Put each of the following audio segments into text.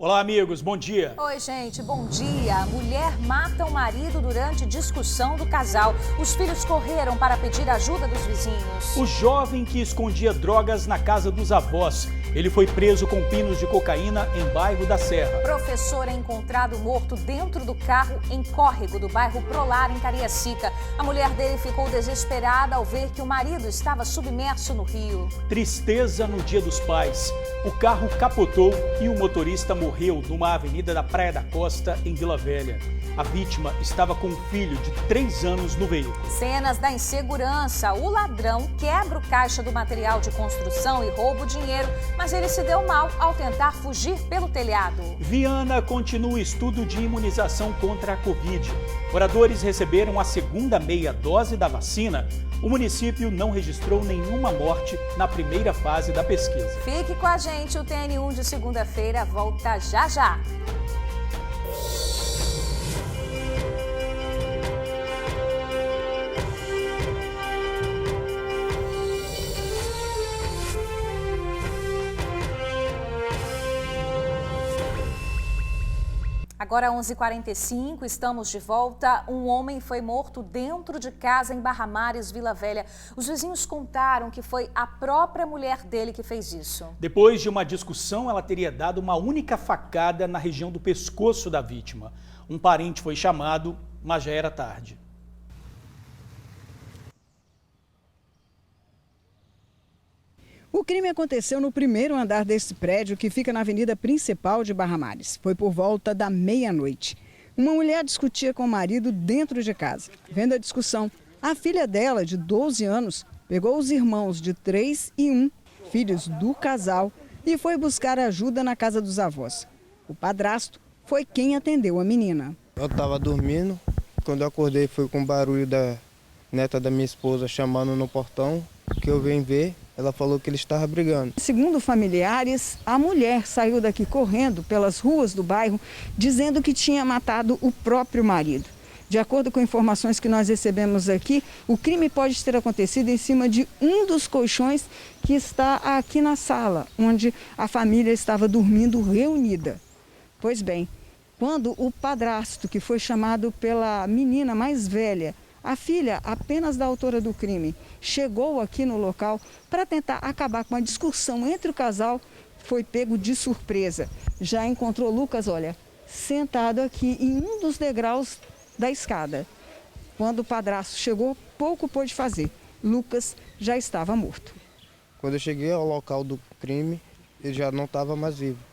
Olá, amigos, bom dia. Oi, gente, bom dia. A mulher mata o marido durante discussão do casal. Os filhos correram para pedir ajuda dos vizinhos. O jovem que escondia drogas na casa dos avós. Ele foi preso com pinos de cocaína em bairro da Serra. Professor é encontrado morto dentro do carro em córrego do bairro Prolar, em Cariacica. A mulher dele ficou desesperada ao ver que o marido estava submerso no rio. Tristeza no Dia dos Pais. O carro capotou e o motorista morreu numa avenida da Praia da Costa, em Vila Velha. A vítima estava com um filho de 3 anos no veículo. Cenas da insegurança. O ladrão quebra o caixa do material de construção e rouba o dinheiro, mas ele se deu mal ao tentar fugir pelo telhado. Viana continua o estudo de imunização contra a Covid. Moradores receberam a segunda meia dose da vacina. O município não registrou nenhuma morte na primeira fase da pesquisa. Fique com a gente, o TN1 de segunda-feira volta já já. Agora 11h45, estamos de volta. Um homem foi morto dentro de casa em Barra Mares, Vila Velha. Os vizinhos contaram que foi a própria mulher dele que fez isso. Depois de uma discussão, ela teria dado uma única facada na região do pescoço da vítima. Um parente foi chamado, mas já era tarde. O crime aconteceu no primeiro andar desse prédio que fica na avenida principal de Barra Mares. Foi por volta da meia-noite. Uma mulher discutia com o marido dentro de casa. Vendo a discussão, a filha dela, de 12 anos, pegou os irmãos de 3 e 1, filhos do casal, e foi buscar ajuda na casa dos avós. O padrasto foi quem atendeu a menina. Eu estava dormindo, quando eu acordei foi com o barulho da neta da minha esposa chamando no portão, que eu vim ver. Ela falou que ele estava brigando. Segundo familiares, a mulher saiu daqui correndo pelas ruas do bairro, dizendo que tinha matado o próprio marido. De acordo com informações que nós recebemos aqui, o crime pode ter acontecido em cima de um dos colchões que está aqui na sala, onde a família estava dormindo reunida. Pois bem, quando o padrasto, que foi chamado pela menina mais velha, a filha apenas da autora do crime, chegou aqui no local para tentar acabar com a discussão entre o casal, foi pego de surpresa. Já encontrou Lucas, olha, sentado aqui em um dos degraus da escada. Quando o padrasto chegou, pouco pôde fazer. Lucas já estava morto. Quando eu cheguei ao local do crime, ele já não estava mais vivo.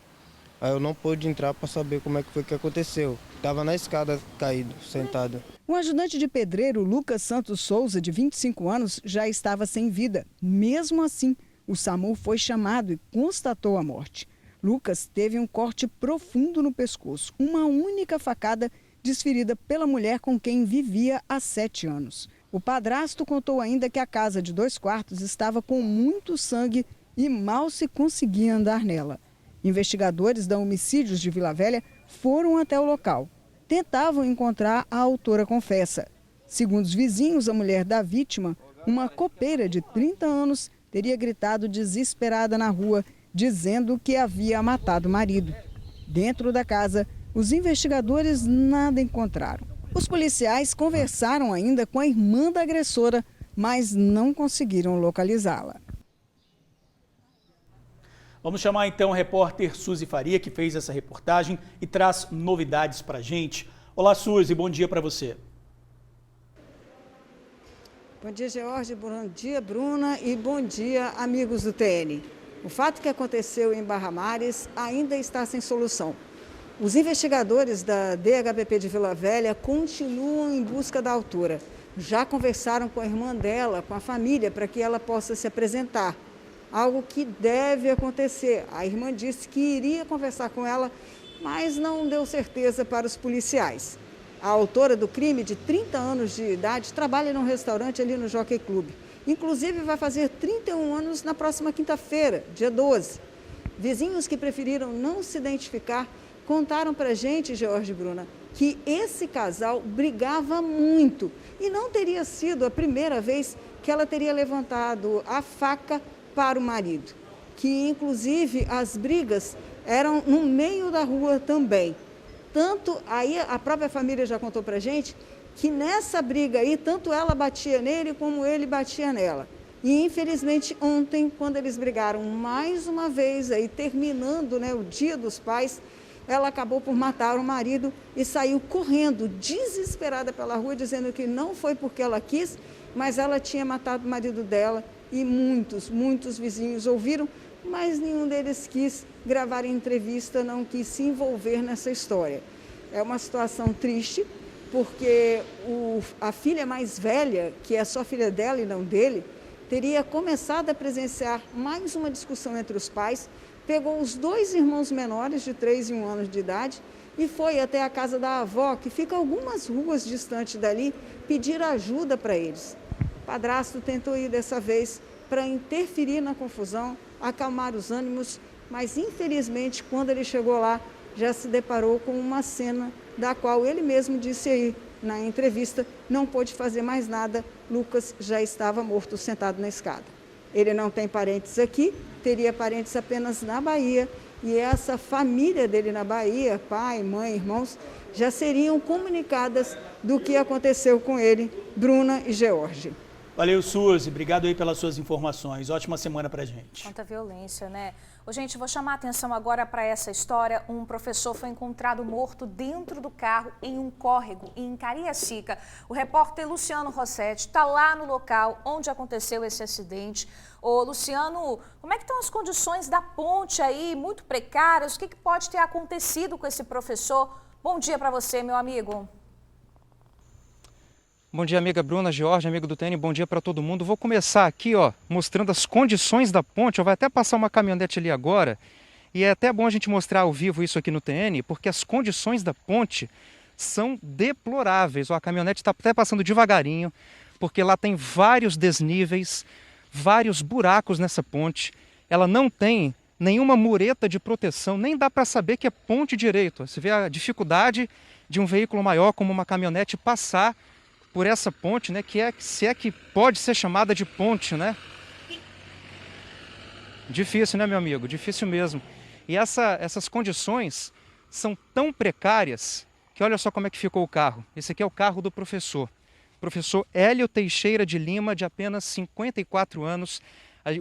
Aí eu não pude entrar para saber como é que foi que aconteceu. Estava na escada caído, sentado. O ajudante de pedreiro Lucas Santos Souza, de 25 anos, já estava sem vida. Mesmo assim, o SAMU foi chamado e constatou a morte. Lucas teve um corte profundo no pescoço, uma única facada desferida pela mulher com quem vivia há 7 anos. O padrasto contou ainda que a casa de 2 quartos estava com muito sangue e mal se conseguia andar nela. Investigadores da Homicídios de Vila Velha foram até o local. Tentavam encontrar a autora confessa. Segundo os vizinhos, a mulher da vítima, uma copeira de 30 anos, teria gritado desesperada na rua, dizendo que havia matado o marido. Dentro da casa, os investigadores nada encontraram. Os policiais conversaram ainda com a irmã da agressora, mas não conseguiram localizá-la. Vamos chamar então a repórter Suzy Faria, que fez essa reportagem e traz novidades para a gente. Olá, Suzy, bom dia para você. Bom dia, George, bom dia, Bruna, e bom dia, amigos do TN. O fato que aconteceu em Barra Mares ainda está sem solução. Os investigadores da DHPP de Vila Velha continuam em busca da autora. Já conversaram com a irmã dela, com a família, para que ela possa se apresentar. Algo que deve acontecer. A irmã disse que iria conversar com ela, mas não deu certeza para os policiais. A autora do crime, de 30 anos de idade, trabalha num restaurante ali no Jockey Club. Inclusive, vai fazer 31 anos na próxima quinta-feira, dia 12. Vizinhos que preferiram não se identificar contaram para a gente, George e Bruna, que esse casal brigava muito e não teria sido a primeira vez que ela teria levantado a faca para o marido, que inclusive as brigas eram no meio da rua também. Tanto aí a própria família já contou para a gente que nessa briga aí, tanto ela batia nele como ele batia nela. E infelizmente ontem, quando eles brigaram mais uma vez, aí terminando, né, o Dia dos Pais, ela acabou por matar o marido e saiu correndo, desesperada pela rua, dizendo que não foi porque ela quis, mas ela tinha matado o marido dela. E muitos vizinhos ouviram, mas nenhum deles quis gravar entrevista, não quis se envolver nessa história. É uma situação triste, porque a filha mais velha, que é só filha dela e não dele, teria começado a presenciar mais uma discussão entre os pais, pegou os 2 irmãos menores, de 3 e 1 ano de idade, e foi até a casa da avó, que fica algumas ruas distante dali, pedir ajuda para eles. O padrasto tentou ir dessa vez para interferir na confusão, acalmar os ânimos, mas infelizmente quando ele chegou lá, já se deparou com uma cena da qual ele mesmo disse aí na entrevista, não pôde fazer mais nada, Lucas já estava morto sentado na escada. Ele não tem parentes aqui, teria parentes apenas na Bahia, e essa família dele na Bahia, pai, mãe, irmãos, já seriam comunicadas do que aconteceu com ele, Bruna e George. Valeu, Suzy. Obrigado aí pelas suas informações. Ótima semana pra gente. Quanta violência, né? Ô, gente, vou chamar a atenção agora para essa história. Um professor foi encontrado morto dentro do carro em um córrego em Cariacica. O repórter Luciano Rossetti está lá no local onde aconteceu esse acidente. Ô, Luciano, como é que estão as condições da ponte aí, muito precárias? O que pode ter acontecido com esse professor? Bom dia para você, meu amigo. Bom dia, amiga Bruna, George, amigo do TN, bom dia para todo mundo. Vou começar aqui, mostrando as condições da ponte. Vai até passar uma caminhonete ali agora. E é até bom a gente mostrar ao vivo isso aqui no TN, porque as condições da ponte são deploráveis. A caminhonete está até passando devagarinho, porque lá tem vários desníveis, vários buracos nessa ponte. Ela não tem nenhuma mureta de proteção, nem dá para saber que é ponte direito. Você vê a dificuldade de um veículo maior, como uma caminhonete, passar por essa ponte, né, se é que pode ser chamada de ponte, né? Difícil, né, meu amigo? Difícil mesmo. E essas condições são tão precárias que olha só como é que ficou o carro. Esse aqui é o carro do professor. Professor Hélio Teixeira de Lima, de apenas 54 anos.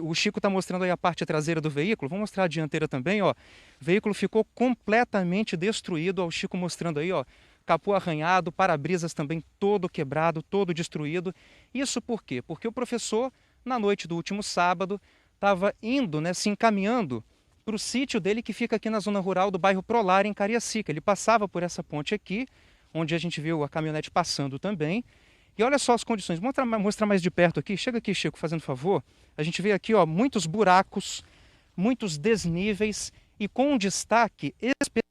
O Chico está mostrando aí a parte traseira do veículo. Vou mostrar a dianteira também, ó. O veículo ficou completamente destruído. Ó, o Chico mostrando aí, ó. Capô arranhado, para-brisas também todo quebrado, todo destruído. Isso por quê? Porque o professor, na noite do último sábado, estava indo, né, se encaminhando para o sítio dele que fica aqui na zona rural do bairro Prolar, em Cariacica. Ele passava por essa ponte aqui, onde a gente viu a caminhonete passando também. E olha só as condições. Mostrar mais de perto aqui. Chega aqui, Chico, fazendo favor. A gente vê aqui, ó, muitos buracos, muitos desníveis e com um destaque especial.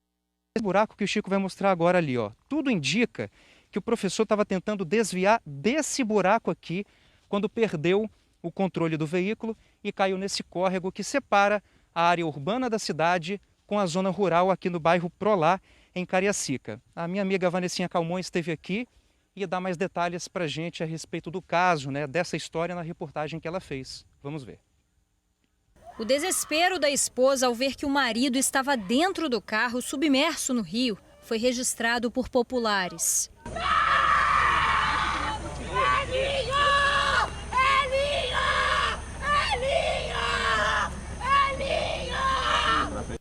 Esse buraco que o Chico vai mostrar agora ali, ó. Tudo indica que o professor estava tentando desviar desse buraco aqui quando perdeu o controle do veículo e caiu nesse córrego que separa a área urbana da cidade com a zona rural aqui no bairro Prolar, em Cariacica. A minha amiga Vanessinha Calmon esteve aqui e dá mais detalhes para a gente a respeito do caso, né, dessa história na reportagem que ela fez. Vamos ver. O desespero da esposa ao ver que o marido estava dentro do carro, submerso no rio, foi registrado por populares.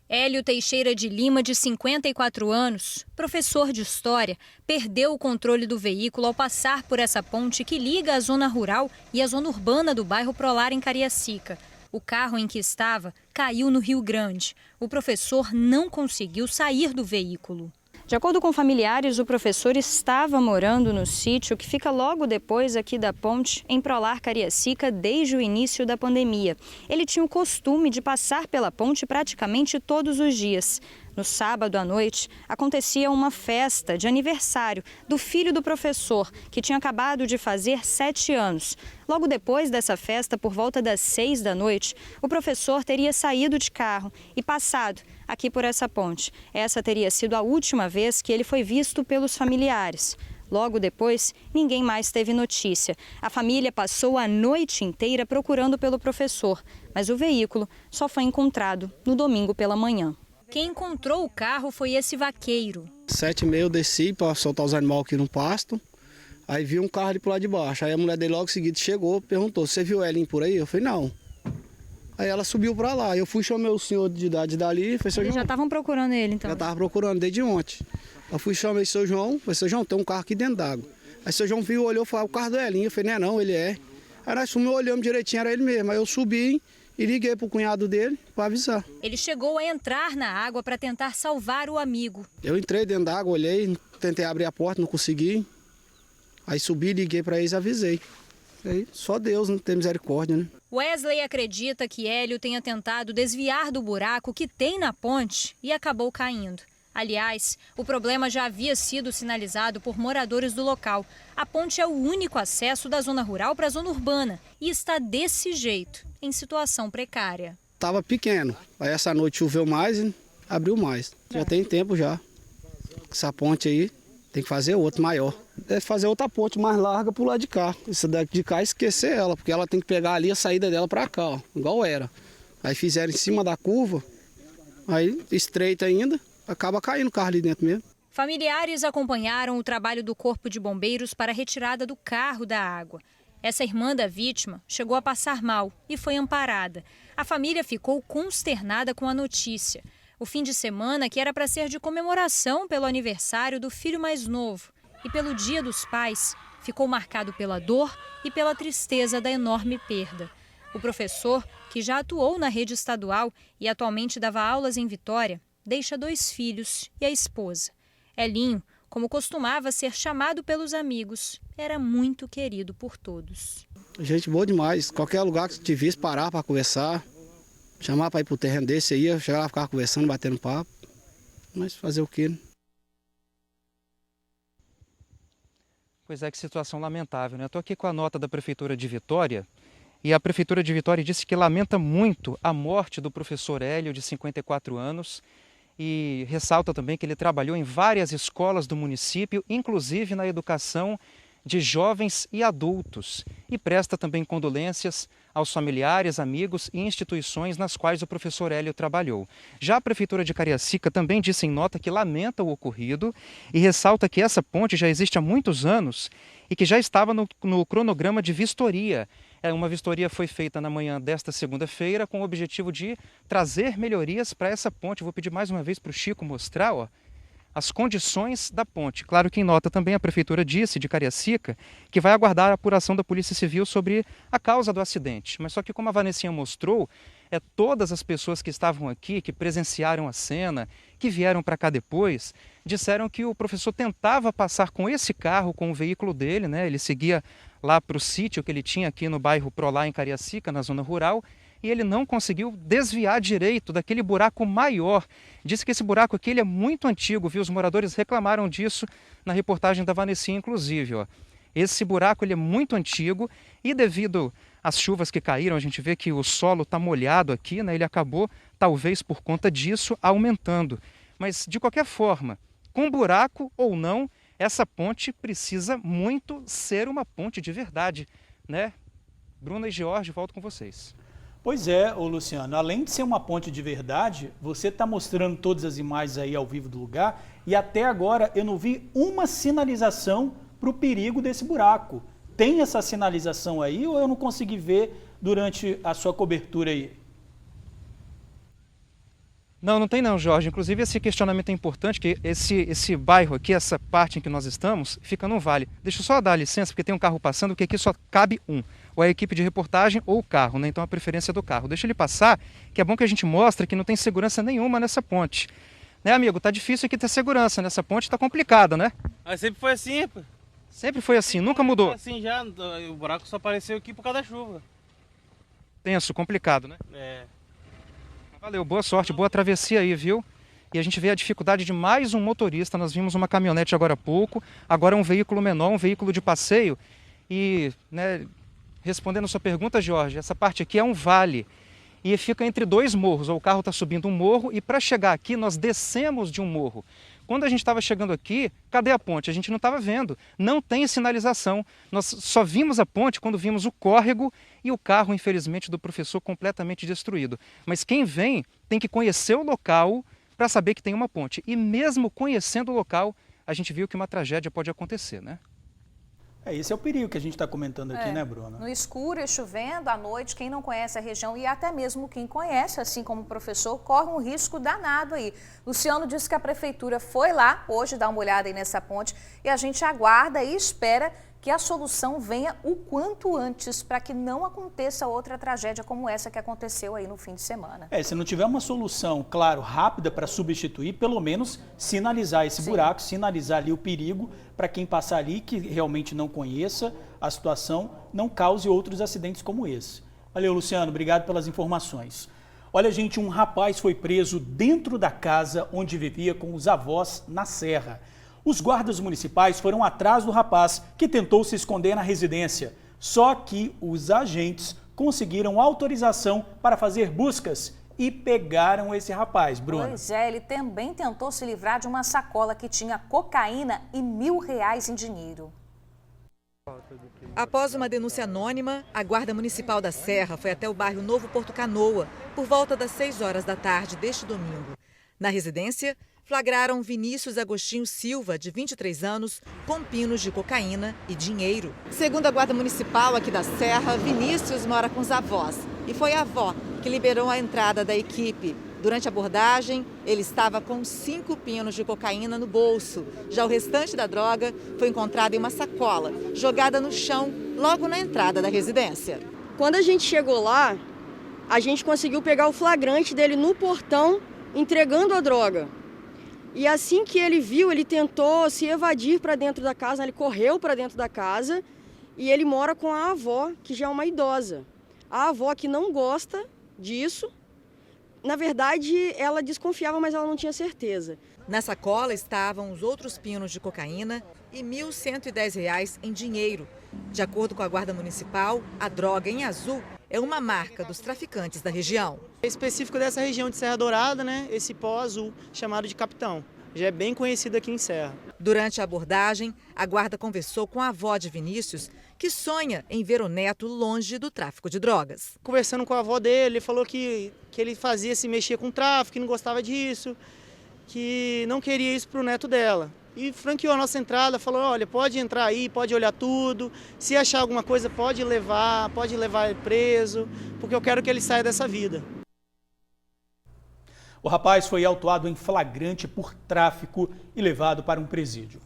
Hélio Teixeira de Lima, de 54 anos, professor de História, perdeu o controle do veículo ao passar por essa ponte que liga a zona rural e a zona urbana do bairro Prolar, em Cariacica. O carro em que estava caiu no Rio Grande. O professor não conseguiu sair do veículo. De acordo com familiares, o professor estava morando no sítio que fica logo depois aqui da ponte, em Prolar, Cariacica, desde o início da pandemia. Ele tinha o costume de passar pela ponte praticamente todos os dias. No sábado à noite, acontecia uma festa de aniversário do filho do professor, que tinha acabado de fazer 7 anos. Logo depois dessa festa, por volta das 6 da noite, o professor teria saído de carro e passado aqui por essa ponte. Essa teria sido a última vez que ele foi visto pelos familiares. Logo depois, ninguém mais teve notícia. A família passou a noite inteira procurando pelo professor, mas o veículo só foi encontrado no domingo pela manhã. Quem encontrou o carro foi esse vaqueiro. 7h30 eu desci para soltar os animais aqui no pasto. Aí vi um carro ali pro lado de baixo. Aí a mulher dele logo em seguida chegou, perguntou: "Você viu Elinho por aí?" Eu falei: "Não." Aí ela subiu para lá. Eu fui, chamei o senhor de idade dali. Falei: "Seu João." Já estavam procurando ele, então? Já estava procurando desde ontem. Eu fui, chamei o seu João. Falei: "Seu João, tem um carro aqui dentro d'água." Aí o seu João viu, olhou e falou: "O carro do Elinho." Eu falei: "Não, ele é." Aí nós fomos, olhamos direitinho, era ele mesmo. Aí eu subi e liguei pro cunhado dele para avisar. Ele chegou a entrar na água para tentar salvar o amigo. Eu entrei dentro da água, olhei, tentei abrir a porta, não consegui. Aí subi, liguei para eles e avisei. Aí só Deus não tem misericórdia, né? Wesley acredita que Hélio tenha tentado desviar do buraco que tem na ponte e acabou caindo. Aliás, o problema já havia sido sinalizado por moradores do local. A ponte é o único acesso da zona rural para a zona urbana e está desse jeito, em situação precária. Tava pequeno, aí essa noite choveu mais e abriu mais. Já tem tempo já. Essa ponte aí tem que fazer outra maior. Deve fazer outra ponte mais larga pro lado de cá. Essa daqui de cá esquecer ela, porque ela tem que pegar ali a saída dela para cá, ó, igual era. Aí fizeram em cima da curva, aí estreita ainda, acaba caindo o carro ali dentro mesmo. Familiares acompanharam o trabalho do Corpo de Bombeiros para a retirada do carro da água. Essa irmã da vítima chegou a passar mal e foi amparada. A família ficou consternada com a notícia. O fim de semana, que era para ser de comemoração pelo aniversário do filho mais novo e pelo Dia dos Pais, ficou marcado pela dor e pela tristeza da enorme perda. O professor, que já atuou na rede estadual e atualmente dava aulas em Vitória, deixa 2 filhos e a esposa. Elinho, como costumava ser chamado pelos amigos, era muito querido por todos. Gente boa demais. Qualquer lugar que te visse parar para conversar, chamar para ir pro terreno desse aí, eu chegar lá, ficar conversando, batendo papo. Mas fazer o quê, né? Pois é, que situação lamentável, né? Estou aqui com a nota da Prefeitura de Vitória e a Prefeitura de Vitória disse que lamenta muito a morte do professor Hélio, de 54 anos, e ressalta também que ele trabalhou em várias escolas do município, inclusive na educação de jovens e adultos, e presta também condolências aos familiares, amigos e instituições nas quais o professor Hélio trabalhou. Já a Prefeitura de Cariacica também disse em nota que lamenta o ocorrido e ressalta que essa ponte já existe há muitos anos e que já estava no cronograma de vistoria. Uma vistoria foi feita na manhã desta segunda-feira com o objetivo de trazer melhorias para essa ponte. Vou pedir mais uma vez para o Chico mostrar, ó, as condições da ponte. Claro que em nota também a Prefeitura disse, de Cariacica, que vai aguardar a apuração da Polícia Civil sobre a causa do acidente. Mas só que, como a Vanessinha mostrou, todas as pessoas que estavam aqui, que presenciaram a cena, que vieram para cá depois, disseram que o professor tentava passar com esse carro, com o veículo dele, né? Ele seguia lá para o sítio que ele tinha aqui no bairro Prolá, em Cariacica, na zona rural, e ele não conseguiu desviar direito daquele buraco maior. Disse que esse buraco aqui ele é muito antigo, viu? Os moradores reclamaram disso na reportagem da Vanessinha, inclusive. Ó. Esse buraco ele é muito antigo e devido às chuvas que caíram, a gente vê que o solo está molhado aqui, né? Ele acabou, talvez por conta disso, aumentando. Mas, de qualquer forma, com buraco ou não, essa ponte precisa muito ser uma ponte de verdade, né? Bruna e George, volto com vocês. Pois é, ô Luciano, além de ser uma ponte de verdade, você está mostrando todas as imagens aí ao vivo do lugar e até agora eu não vi uma sinalização para o perigo desse buraco. Tem essa sinalização aí ou eu não consegui ver durante a sua cobertura aí? Não, não tem não, Jorge. Inclusive esse questionamento é importante, que esse bairro aqui, essa parte em que nós estamos, fica num vale. Deixa eu só dar licença, porque tem um carro passando, que aqui só cabe um. Ou a equipe de reportagem ou o carro, né? Então a preferência é do carro. Deixa ele passar, que é bom que a gente mostre que não tem segurança nenhuma nessa ponte. Né, amigo? Tá difícil aqui ter segurança nessa ponte, tá complicada, né? Mas sempre foi assim, pô. Sempre foi assim, nunca mudou? Assim já, o buraco só apareceu aqui por causa da chuva. Tenso, complicado, né? É. Valeu, boa sorte, boa travessia aí, viu? E a gente vê a dificuldade de mais um motorista. Nós vimos uma caminhonete agora há pouco, agora um veículo menor, um veículo de passeio. E, né, respondendo a sua pergunta, Jorge, essa parte aqui é um vale e fica entre 2 morros. O carro está subindo um morro e para chegar aqui nós descemos de um morro. Quando a gente estava chegando aqui, cadê a ponte? A gente não estava vendo, não tem sinalização. Nós só vimos a ponte quando vimos o córrego e o carro, infelizmente, do professor completamente destruído. Mas quem vem tem que conhecer o local, para saber que tem uma ponte. E mesmo conhecendo o local, a gente viu que uma tragédia pode acontecer, né? Esse é o perigo que a gente está comentando aqui, né, Bruna? No escuro e chovendo, à noite, quem não conhece a região e até mesmo quem conhece, assim como o professor, corre um risco danado aí. Luciano disse que a prefeitura foi lá hoje dar uma olhada aí nessa ponte e a gente aguarda e espera que a solução venha o quanto antes para que não aconteça outra tragédia como essa que aconteceu aí no fim de semana. Se não tiver uma solução, claro, rápida para substituir, pelo menos sinalizar esse buraco, sinalizar ali o perigo para quem passar ali que realmente não conheça a situação, não cause outros acidentes como esse. Valeu, Luciano, obrigado pelas informações. Olha, gente, um rapaz foi preso dentro da casa onde vivia com os avós na Serra. Os guardas municipais foram atrás do rapaz, que tentou se esconder na residência. Só que os agentes conseguiram autorização para fazer buscas e pegaram esse rapaz, Bruno. Pois é, ele também tentou se livrar de uma sacola que tinha cocaína e R$1.000 em dinheiro. Após uma denúncia anônima, a Guarda Municipal da Serra foi até o bairro Novo Porto Canoa, por volta das 6 horas da tarde deste domingo. Na residência, flagraram Vinícius Agostinho Silva, de 23 anos, com pinos de cocaína e dinheiro. Segundo a Guarda Municipal aqui da Serra, Vinícius mora com os avós e foi a avó que liberou a entrada da equipe. Durante a abordagem, ele estava com 5 pinos de cocaína no bolso. Já o restante da droga foi encontrado em uma sacola, jogada no chão, logo na entrada da residência. Quando a gente chegou lá, a gente conseguiu pegar o flagrante dele no portão, entregando a droga. E assim que ele viu, ele tentou se evadir para dentro da casa, ele correu para dentro da casa e ele mora com a avó, que já é uma idosa. A avó que não gosta disso, na verdade ela desconfiava, mas ela não tinha certeza. Na sacola estavam os outros pinos de cocaína e R$1.110 em dinheiro. De acordo com a Guarda Municipal, a droga em azul é uma marca dos traficantes da região. É específico dessa região de Serra Dourada, né? Esse pó azul, chamado de Capitão. Já é bem conhecido aqui em Serra. Durante a abordagem, a guarda conversou com a avó de Vinícius, que sonha em ver o neto longe do tráfico de drogas. Conversando com a avó dele, ele falou que ele se mexia com tráfico, que não gostava disso, que não queria isso para o neto dela. E franqueou a nossa entrada, falou, olha, pode entrar aí, pode olhar tudo, se achar alguma coisa pode levar ele preso, porque eu quero que ele saia dessa vida. O rapaz foi autuado em flagrante por tráfico e levado para um presídio.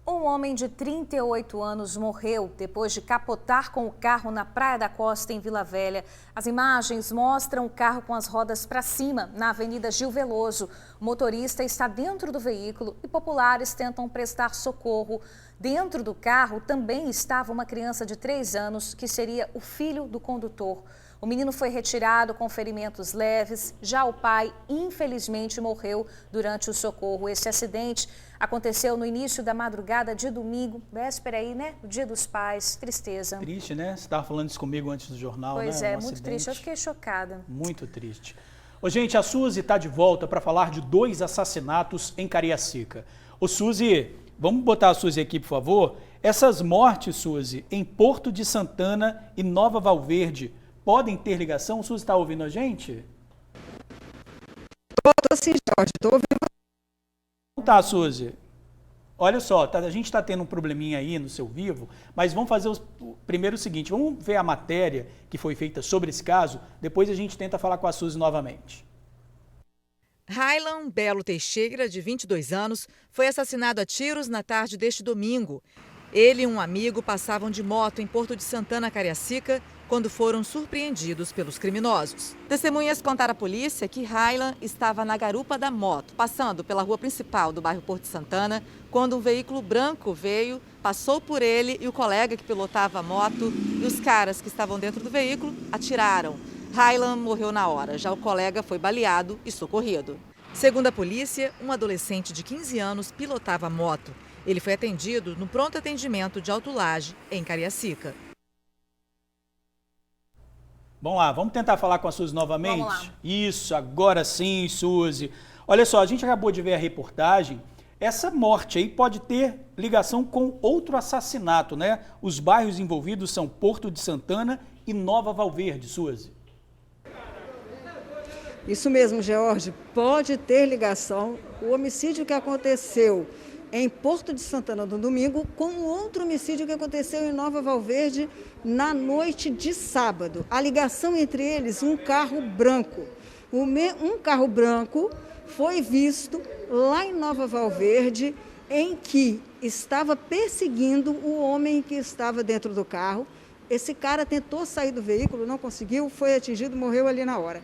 Um homem de 38 anos morreu depois de capotar com o carro na Praia da Costa, em Vila Velha. As imagens mostram o carro com as rodas para cima, na Avenida Gil Veloso. O motorista está dentro do veículo e populares tentam prestar socorro. Dentro do carro também estava uma criança de 3 anos, que seria o filho do condutor. O menino foi retirado com ferimentos leves, já o pai, infelizmente, morreu durante o socorro. Esse acidente aconteceu no início da madrugada de domingo, véspera aí, né? O Dia dos Pais, tristeza. Triste, né? Você estava falando isso comigo antes do jornal, né? Pois é, muito triste. Eu fiquei chocada. Muito triste. Ô, gente, a Suzy está de volta para falar de 2 assassinatos em Cariacica. Ô, Suzy, vamos botar a Suzy aqui, por favor? Essas mortes, Suzy, em Porto de Santana e Nova Valverde, podem ter ligação? O Suzy está ouvindo a gente? Estou sim, Jorge, estou ouvindo. Tá, Suzy. Olha só, a gente está tendo um probleminha aí no seu vivo, mas vamos fazer primeiro o seguinte, vamos ver a matéria que foi feita sobre esse caso, depois a gente tenta falar com a Suzy novamente. Raylan Belo Teixeira, de 22 anos, foi assassinado a tiros na tarde deste domingo. Ele e um amigo passavam de moto em Porto de Santana, Cariacica, quando foram surpreendidos pelos criminosos. Testemunhas contaram à polícia que Raylan estava na garupa da moto, passando pela rua principal do bairro Porto de Santana, quando um veículo branco veio, passou por ele e o colega que pilotava a moto e os caras que estavam dentro do veículo atiraram. Raylan morreu na hora, já o colega foi baleado e socorrido. Segundo a polícia, um adolescente de 15 anos pilotava a moto. Ele foi atendido no pronto atendimento de Alto Laje, em Cariacica. Vamos lá, vamos tentar falar com a Suzy novamente? Vamos lá. Isso, agora sim, Suzy. Olha só, a gente acabou de ver a reportagem. Essa morte aí pode ter ligação com outro assassinato, né? Os bairros envolvidos são Porto de Santana e Nova Valverde, Suzy. Isso mesmo, George, pode ter ligação o homicídio que aconteceu em Porto de Santana no domingo com outro homicídio que aconteceu em Nova Valverde na noite de sábado. A ligação entre eles, um carro branco. Um carro branco foi visto lá em Nova Valverde, em que estava perseguindo o homem que estava dentro do carro. Esse cara tentou sair do veículo, não conseguiu, foi atingido, morreu ali na hora.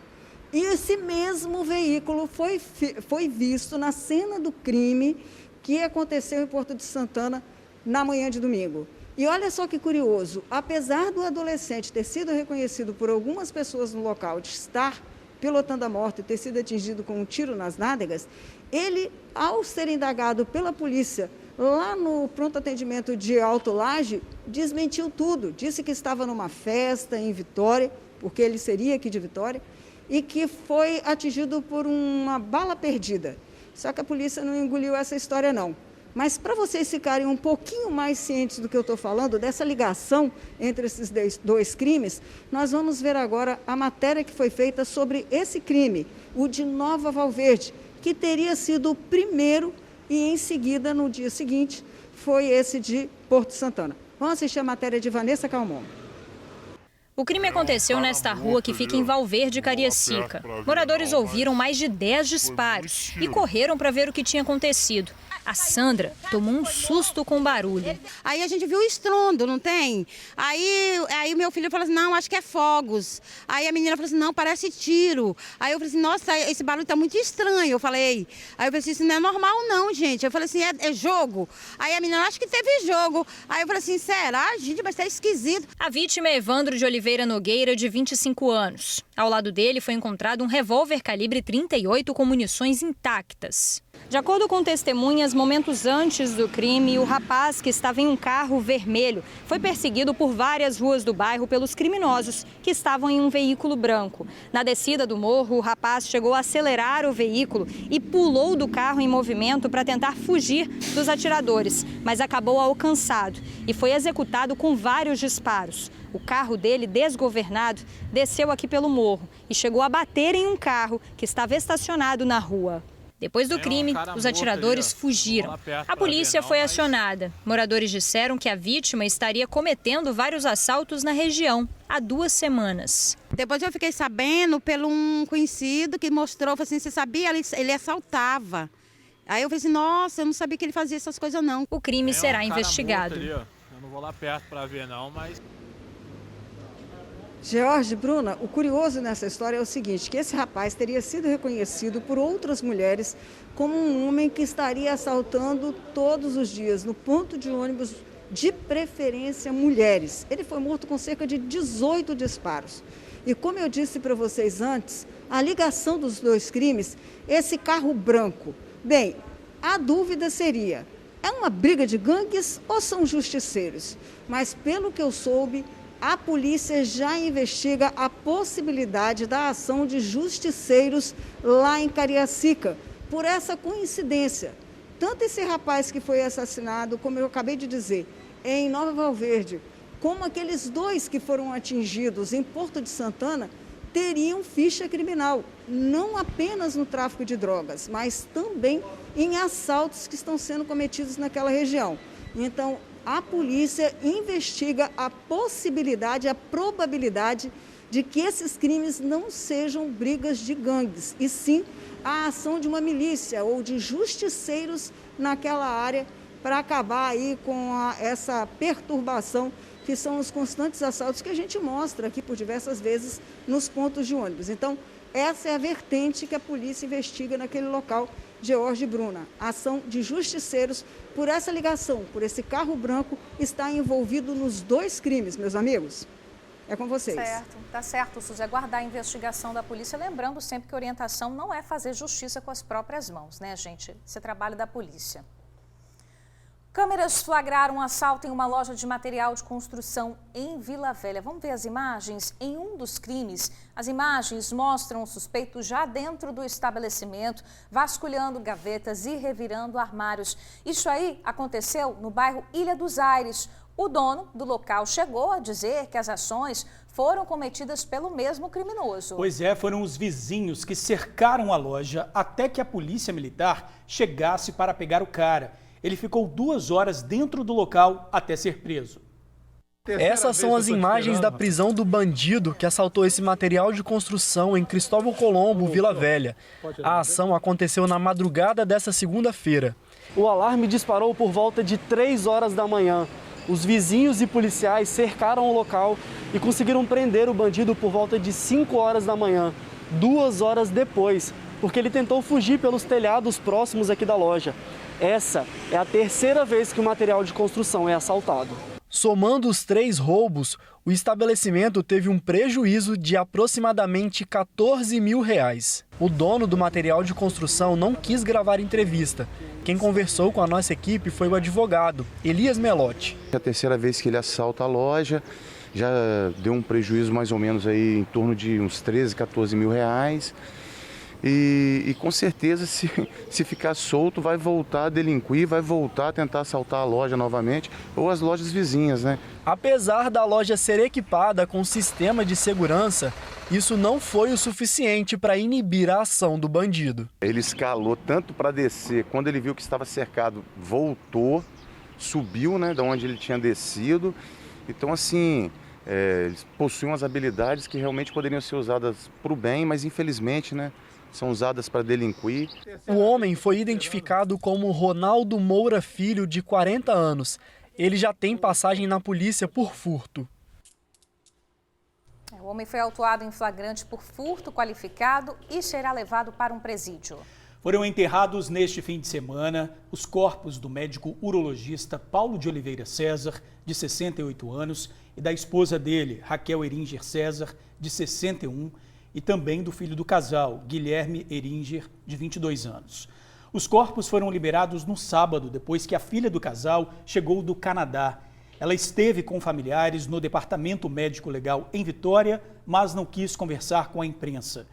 E esse mesmo veículo foi visto na cena do crime que aconteceu em Porto de Santana na manhã de domingo. E olha só que curioso, apesar do adolescente ter sido reconhecido por algumas pessoas no local de estar pilotando a moto e ter sido atingido com um tiro nas nádegas, ele, ao ser indagado pela polícia lá no pronto atendimento de Alto Laje, desmentiu tudo. Disse que estava numa festa em Vitória, porque ele seria aqui de Vitória, e que foi atingido por uma bala perdida. Só que a polícia não engoliu essa história, não. Mas para vocês ficarem um pouquinho mais cientes do que eu estou falando, dessa ligação entre esses dois crimes, nós vamos ver agora a matéria que foi feita sobre esse crime, o de Nova Valverde, que teria sido o primeiro e em seguida, no dia seguinte, foi esse de Porto Santana. Vamos assistir a matéria de Vanessa Calmon. O crime aconteceu nesta rua que fica em Valverde, Cariacica. Moradores ouviram mais de 10 disparos e correram para ver o que tinha acontecido. A Sandra tomou um susto com o barulho. Aí a gente viu o estrondo, não tem? Aí meu filho falou assim, não, acho que é fogos. Aí a menina falou assim, não, parece tiro. Aí eu falei assim, nossa, esse barulho tá muito estranho. Aí eu falei assim, isso não é normal não, gente. Eu falei assim, é jogo? Aí a menina, acho que teve jogo. Aí eu falei assim, será, gente, mas tá esquisito. A vítima é Evandro de Oliveira Nogueira, de 25 anos. Ao lado dele foi encontrado um revólver calibre 38 com munições intactas. De acordo com testemunhas, momentos antes do crime, o rapaz, que estava em um carro vermelho, foi perseguido por várias ruas do bairro pelos criminosos que estavam em um veículo branco. Na descida do morro, o rapaz chegou a acelerar o veículo e pulou do carro em movimento para tentar fugir dos atiradores, mas acabou alcançado e foi executado com vários disparos. O carro dele, desgovernado, desceu aqui pelo morro e chegou a bater em um carro que estava estacionado na rua. Depois do crime, os atiradores fugiram. A polícia foi acionada. Moradores disseram que a vítima estaria cometendo vários assaltos na região há 2 semanas. Depois eu fiquei sabendo pelo um conhecido que mostrou, falou assim, você sabia, ele assaltava. Aí eu falei assim, nossa, eu não sabia que ele fazia essas coisas não. O crime será investigado. Ali, eu não vou lá perto para ver não, mas... George, Bruna, o curioso nessa história é o seguinte, que esse rapaz teria sido reconhecido por outras mulheres como um homem que estaria assaltando todos os dias no ponto de ônibus, de preferência mulheres. Ele foi morto com cerca de 18 disparos. E como eu disse para vocês antes, a ligação dos 2 crimes, esse carro branco. Bem, a dúvida seria, é uma briga de gangues ou são justiceiros? Mas pelo que eu soube, a polícia já investiga a possibilidade da ação de justiceiros lá em Cariacica, por essa coincidência. Tanto esse rapaz que foi assassinado, como eu acabei de dizer, em Nova Valverde, como aqueles 2 que foram atingidos em Porto de Santana, teriam ficha criminal, não apenas no tráfico de drogas, mas também em assaltos que estão sendo cometidos naquela região. Então, a polícia investiga a possibilidade, a probabilidade de que esses crimes não sejam brigas de gangues, e sim a ação de uma milícia ou de justiceiros naquela área para acabar aí com essa perturbação que são os constantes assaltos que a gente mostra aqui por diversas vezes nos pontos de ônibus. Então, essa é a vertente que a polícia investiga naquele local, George, Bruna. A ação de justiceiros por essa ligação, por esse carro branco, está envolvido nos 2 crimes, meus amigos. É com vocês. Certo, tá certo, Suzy. Aguardar a investigação da polícia, lembrando sempre que a orientação não é fazer justiça com as próprias mãos, né, gente? Esse é trabalho da polícia. Câmeras flagraram um assalto em uma loja de material de construção em Vila Velha. Vamos ver as imagens? Em um dos crimes, as imagens mostram o suspeito já dentro do estabelecimento, vasculhando gavetas e revirando armários. Isso aí aconteceu no bairro Ilha dos Aires. O dono do local chegou a dizer que as ações foram cometidas pelo mesmo criminoso. Pois é, foram os vizinhos que cercaram a loja até que a polícia militar chegasse para pegar o cara. Ele ficou 2 horas dentro do local até ser preso. Essas são as imagens da prisão do bandido que assaltou esse material de construção em Cristóvão Colombo, Vila Velha. A ação aconteceu na madrugada dessa segunda-feira. O alarme disparou por volta de 3 horas da manhã. Os vizinhos e policiais cercaram o local e conseguiram prender o bandido por volta de 5 horas da manhã, 2 horas depois, porque ele tentou fugir pelos telhados próximos aqui da loja. Essa é a 3ª vez que o material de construção é assaltado. Somando os 3 roubos, o estabelecimento teve um prejuízo de aproximadamente R$14 mil. O dono do material de construção não quis gravar entrevista. Quem conversou com a nossa equipe foi o advogado, Elias Melotti. É a 3ª vez que ele assalta a loja, já deu um prejuízo mais ou menos aí em torno de uns 13, 14 mil reais. E com certeza, se ficar solto, vai voltar a delinquir, vai voltar a tentar assaltar a loja novamente ou as lojas vizinhas, né? Apesar da loja ser equipada com sistema de segurança, isso não foi o suficiente para inibir a ação do bandido. Ele escalou tanto para descer, quando ele viu que estava cercado, voltou, subiu, né, de onde ele tinha descido. Então, assim, eles possuem umas habilidades que realmente poderiam ser usadas para o bem, mas infelizmente, né, são usadas para delinquir. O homem foi identificado como Ronaldo Moura Filho, de 40 anos. Ele já tem passagem na polícia por furto. O homem foi autuado em flagrante por furto qualificado e será levado para um presídio. Foram enterrados neste fim de semana os corpos do médico urologista Paulo de Oliveira César, de 68 anos, e da esposa dele, Raquel Eringer César, de 61, e também do filho do casal, Guilherme Eringer, de 22 anos. Os corpos foram liberados no sábado, depois que a filha do casal chegou do Canadá. Ela esteve com familiares no Departamento Médico Legal em Vitória, mas não quis conversar com a imprensa.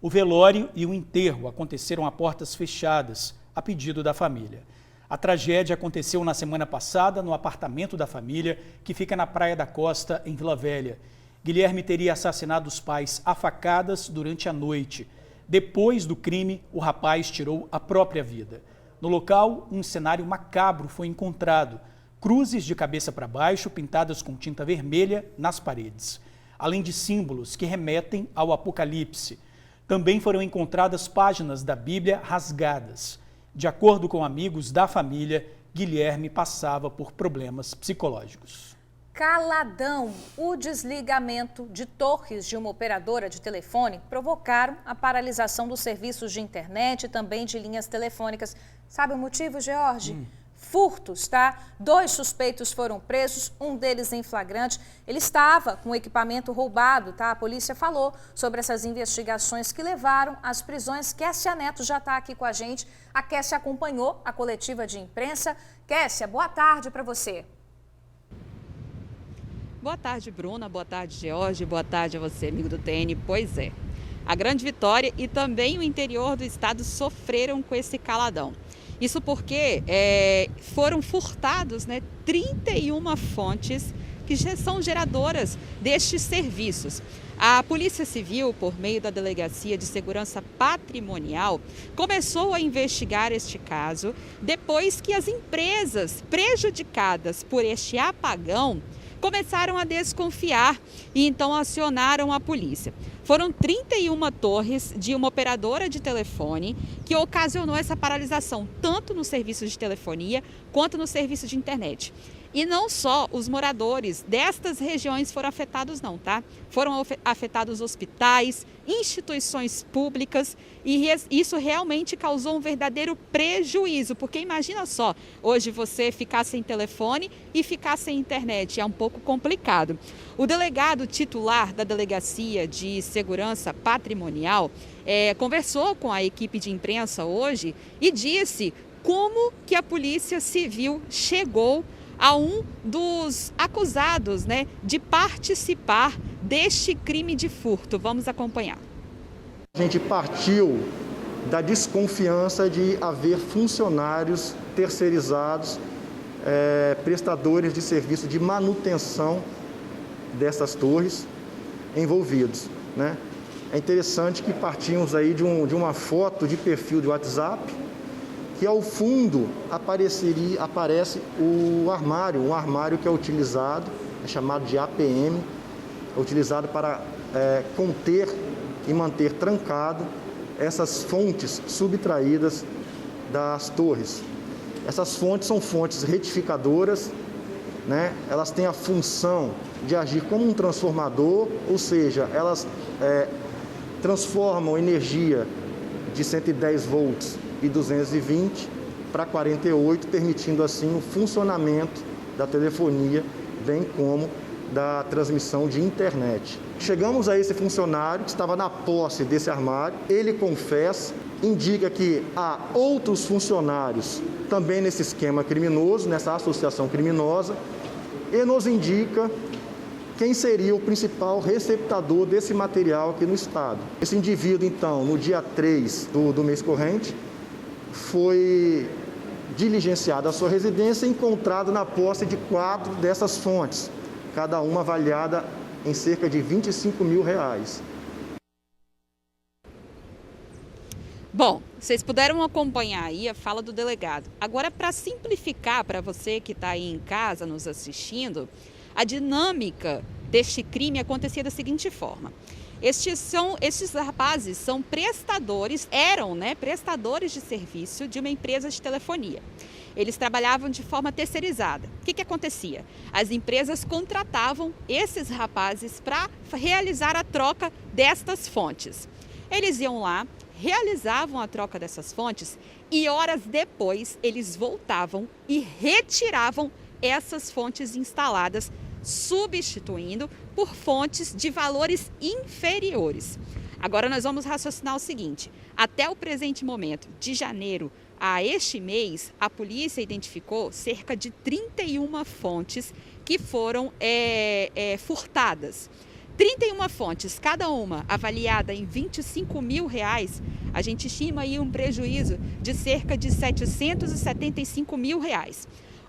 O velório e o enterro aconteceram a portas fechadas, a pedido da família. A tragédia aconteceu na semana passada no apartamento da família, que fica na Praia da Costa, em Vila Velha. Guilherme teria assassinado os pais a facadas durante a noite. Depois do crime, o rapaz tirou a própria vida. No local, um cenário macabro foi encontrado. Cruzes de cabeça para baixo, pintadas com tinta vermelha, nas paredes. Além de símbolos que remetem ao Apocalipse. Também foram encontradas páginas da Bíblia rasgadas. De acordo com amigos da família, Guilherme passava por problemas psicológicos. Caladão, o desligamento de torres de uma operadora de telefone provocaram a paralisação dos serviços de internet e também de linhas telefônicas. Sabe o motivo, George? Furtos, tá? 2 suspeitos foram presos, um deles em flagrante. Ele estava com o equipamento roubado, tá? A polícia falou sobre essas investigações que levaram às prisões. Kessia Neto já está aqui com a gente. A Kessia acompanhou a coletiva de imprensa. Kessia, boa tarde para você. Boa tarde, Bruna. Boa tarde, George. Boa tarde a você, amigo do TN. Pois é, a Grande Vitória e também o interior do estado sofreram com esse caladão. Isso porque foram furtados 31 fontes que já são geradoras destes serviços. A Polícia Civil, por meio da Delegacia de Segurança Patrimonial, começou a investigar este caso depois que as empresas prejudicadas por este apagão começaram a desconfiar e então acionaram a polícia. Foram 31 torres de uma operadora de telefone que ocasionou essa paralisação, tanto no serviço de telefonia quanto no serviço de internet. E não só os moradores destas regiões foram afetados não, tá? Foram afetados hospitais, instituições públicas e isso realmente causou um verdadeiro prejuízo, porque imagina só, hoje você ficar sem telefone e ficar sem internet, é um pouco complicado. O delegado titular da Delegacia de Segurança Patrimonial conversou com a equipe de imprensa hoje e disse como que a Polícia Civil chegou a um dos acusados de participar deste crime de furto. Vamos acompanhar. A gente partiu da desconfiança de haver funcionários terceirizados, prestadores de serviço de manutenção dessas torres. envolvidos, né? É interessante que partimos aí de uma foto de perfil de WhatsApp, que ao fundo aparece um armário que é utilizado, é chamado de APM, é utilizado para conter e manter trancado essas fontes subtraídas das torres. Essas fontes são fontes retificadoras, né? Elas têm a função de agir como um transformador, ou seja, elas transformam energia de 110 volts e 220 para 48, permitindo assim o funcionamento da telefonia, bem como da transmissão de internet. Chegamos a esse funcionário que estava na posse desse armário, ele confessa, indica que há outros funcionários também nesse esquema criminoso, nessa associação criminosa, e nos indica quem seria o principal receptador desse material aqui no estado. Esse indivíduo, então, no dia 3 do mês corrente, foi diligenciado à sua residência e encontrado na posse de 4 dessas fontes, cada uma avaliada em cerca de R$25 mil. Bom, vocês puderam acompanhar aí a fala do delegado. Agora, para simplificar para você que está aí em casa nos assistindo, a dinâmica deste crime acontecia da seguinte forma. Estes rapazes são prestadores de serviço de uma empresa de telefonia. Eles trabalhavam de forma terceirizada. O que acontecia? As empresas contratavam esses rapazes para realizar a troca destas fontes. Eles iam lá, realizavam a troca dessas fontes e horas depois eles voltavam e retiravam essas fontes instaladas, substituindo por fontes de valores inferiores. Agora nós vamos raciocinar o seguinte: até o presente momento, de janeiro a este mês, a polícia identificou cerca de 31 fontes que foram furtadas. 31 fontes, cada uma avaliada em R$25 mil, a gente estima aí um prejuízo de cerca de R$775 mil.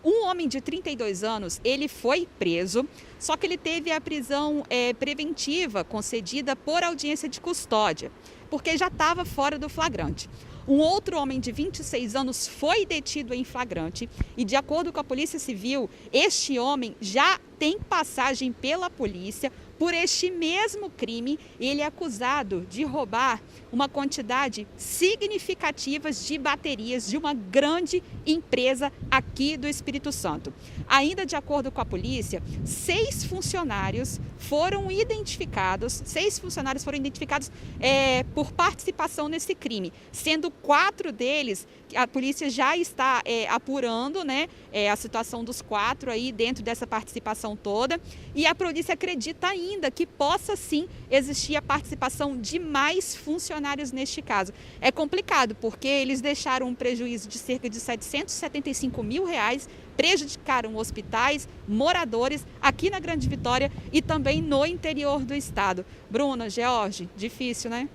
Um homem de 32 anos, ele foi preso, só que ele teve a prisão preventiva concedida por audiência de custódia, porque já estava fora do flagrante. Um outro homem de 26 anos foi detido em flagrante e, de acordo com a Polícia Civil, este homem já tem passagem pela polícia por este mesmo crime. Ele é acusado de roubar uma quantidade significativa de baterias de uma grande empresa aqui do Espírito Santo. Ainda de acordo com a polícia, 6 funcionários foram identificados por participação nesse crime, sendo 4 deles, a polícia já está apurando, né, a situação dos 4 aí dentro dessa participação toda, e a polícia acredita ainda que possa sim existir a participação de mais funcionários neste caso. É complicado porque eles deixaram um prejuízo de cerca de R$775 mil, prejudicaram hospitais, moradores aqui na Grande Vitória e também no interior do estado. Bruna, George, difícil, né?